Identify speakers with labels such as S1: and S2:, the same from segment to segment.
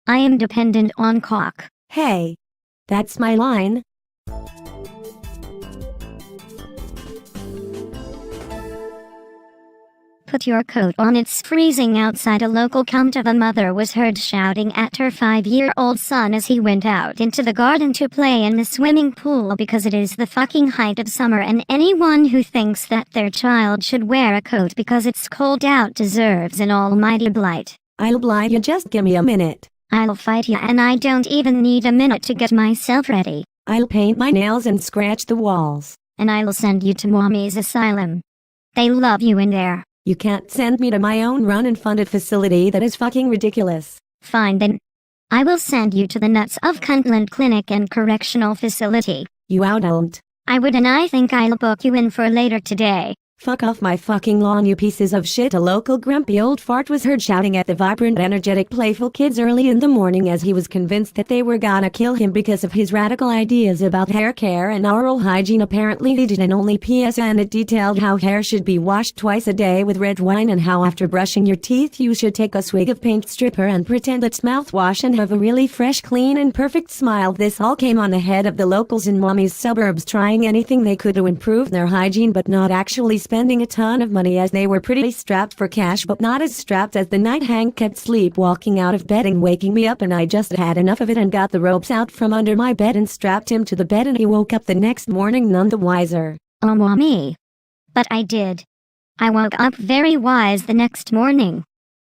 S1: I am dependent on cock.
S2: Hey, that's my line.
S1: Put your coat on, it's freezing outside. A local count of a mother was heard shouting at her 5-year-old son as he went out into the garden to play in the swimming pool because it is the fucking height of summer, and anyone who thinks that their child should wear a coat because it's cold out deserves an almighty blight.
S2: I'll blight you, just give me a minute.
S1: I'll fight you, and I don't even need a minute to get myself ready.
S2: I'll paint my nails and scratch the walls.
S1: And I'll send you to Mommy's asylum. They love you in there.
S2: You can't send me to my own run and funded facility. That is fucking ridiculous.
S1: Fine then. I will send you to the Nuts of Cuntland Clinic and Correctional Facility.
S2: You don't.
S1: I would, and I think I'll book you in for later today.
S2: Fuck off my fucking lawn, you pieces of shit. A local grumpy old fart was heard shouting at the vibrant, energetic, playful kids early in the morning as he was convinced that they were gonna kill him because of his radical ideas about hair care and oral hygiene. Apparently he did an only PS, and it detailed how hair should be washed twice a day with red wine, and how after brushing your teeth you should take a swig of paint stripper and pretend it's mouthwash and have a really fresh, clean and perfect smile. This all came on the head of the locals in Mommy's suburbs trying anything they could to improve their hygiene, but not actually spending a ton of money, as they were pretty strapped for cash, but not as strapped as the night. Hank kept sleepwalking out of bed and waking me up, and I just had enough of it and got the ropes out from under my bed and strapped him to the bed, and he woke up the next morning none the wiser.
S1: Oh, Mommy. But I did. I woke up very wise the next morning.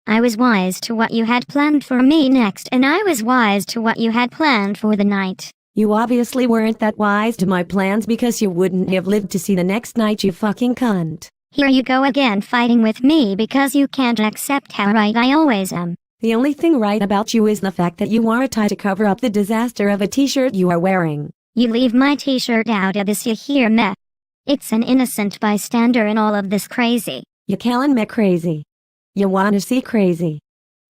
S1: I was wise to what you had planned for me next, and I was wise to what you had planned for the night.
S2: You obviously weren't that wise to my plans, because you wouldn't have lived to see the next night, you fucking cunt.
S1: Here you go again, fighting with me because you can't accept how right I always am.
S2: The only thing right about you is the fact that you wore a tie to cover up the disaster of a t-shirt you are wearing.
S1: You leave my t-shirt out of this, you hear me? It's an innocent bystander in all of this crazy.
S2: You calling me crazy? You wanna see crazy?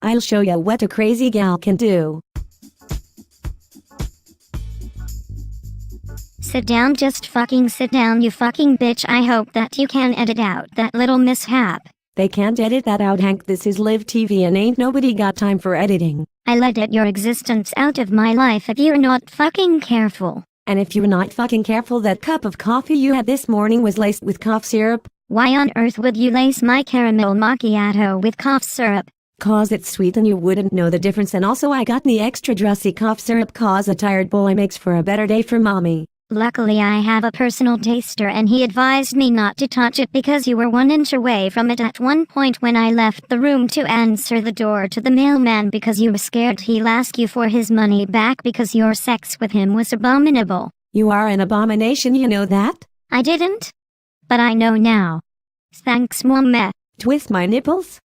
S2: I'll show you what a crazy gal can do.
S1: Sit down, just fucking sit down, you fucking bitch. I hope that you can edit out that little mishap.
S2: They can't edit that out, Hank. This is live TV and ain't nobody got time for editing.
S1: I'll edit your existence out of my life if you're not fucking careful.
S2: And if you're not fucking careful, that cup of coffee you had this morning was laced with cough syrup.
S1: Why on earth would you lace my caramel macchiato with cough syrup?
S2: Cause it's sweet and you wouldn't know the difference, and also I got the extra drussy cough syrup cause a tired boy makes for a better day for Mommy.
S1: Luckily I have a personal taster, and he advised me not to touch it because you were 1 inch away from it at one point when I left the room to answer the door to the mailman, because you were scared he'll ask you for his money back because your sex with him was abominable.
S2: You are an abomination, you know that?
S1: I didn't. But I know now. Thanks, Mommy.
S2: Twist my nipples?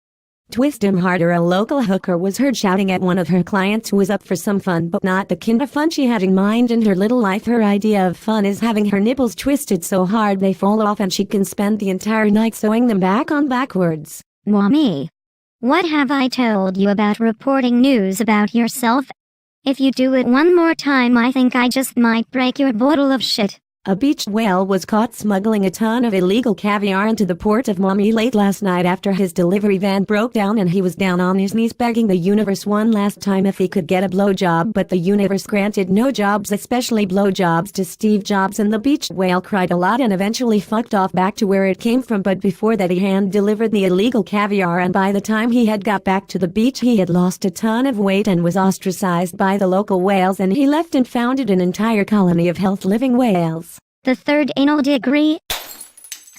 S2: Twist 'em harder. A local hooker was heard shouting at one of her clients who was up for some fun, but not the kind of fun she had in mind in her little life. Her idea of fun is having her nipples twisted so hard they fall off and she can spend the entire night sewing them back on backwards.
S1: Mommy, what have I told you about reporting news about yourself? If you do it one more time, I think I just might break your bottle of shit.
S2: A beached whale was caught smuggling a ton of illegal caviar into the port of Mommy late last night after his delivery van broke down, and he was down on his knees begging the universe one last time if he could get a blowjob, but the universe granted no jobs, especially blowjobs, to Steve Jobs, and the beached whale cried a lot and eventually fucked off back to where it came from. But before that he hand-delivered the illegal caviar, and by the time he had got back to the beach he had lost a ton of weight and was ostracized by the local whales, and he left and founded an entire colony of health living whales.
S1: The third anal degree.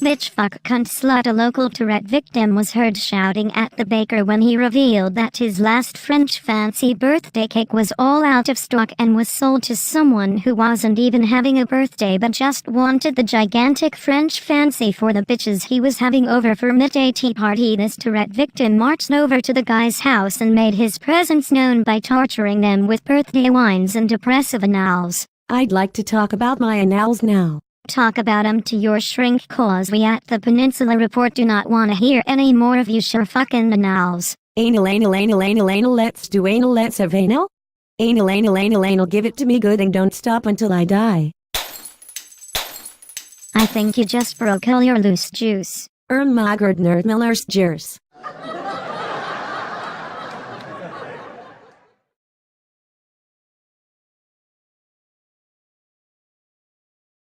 S1: Bitch, fuck, cunt, slut. A local Tourette victim was heard shouting at the baker when he revealed that his last French fancy birthday cake was all out of stock and was sold to someone who wasn't even having a birthday but just wanted the gigantic French fancy for the bitches he was having over for midday tea party. This Tourette victim marched over to the guy's house and made his presence known by torturing them with birthday wines and depressive anals.
S2: I'd like to talk about my anals now.
S1: Talk about 'em to your shrink, cause we at the Peninsula Report do not want to hear any more of you sure fucking anals.
S2: Anal, anal, anal, anal, anal, let's do anal, let's have anal. Anal, anal, anal, anal, give it to me good and don't stop until I die.
S1: I think you just broke all your loose juice.
S2: Magard nerd Miller's juice.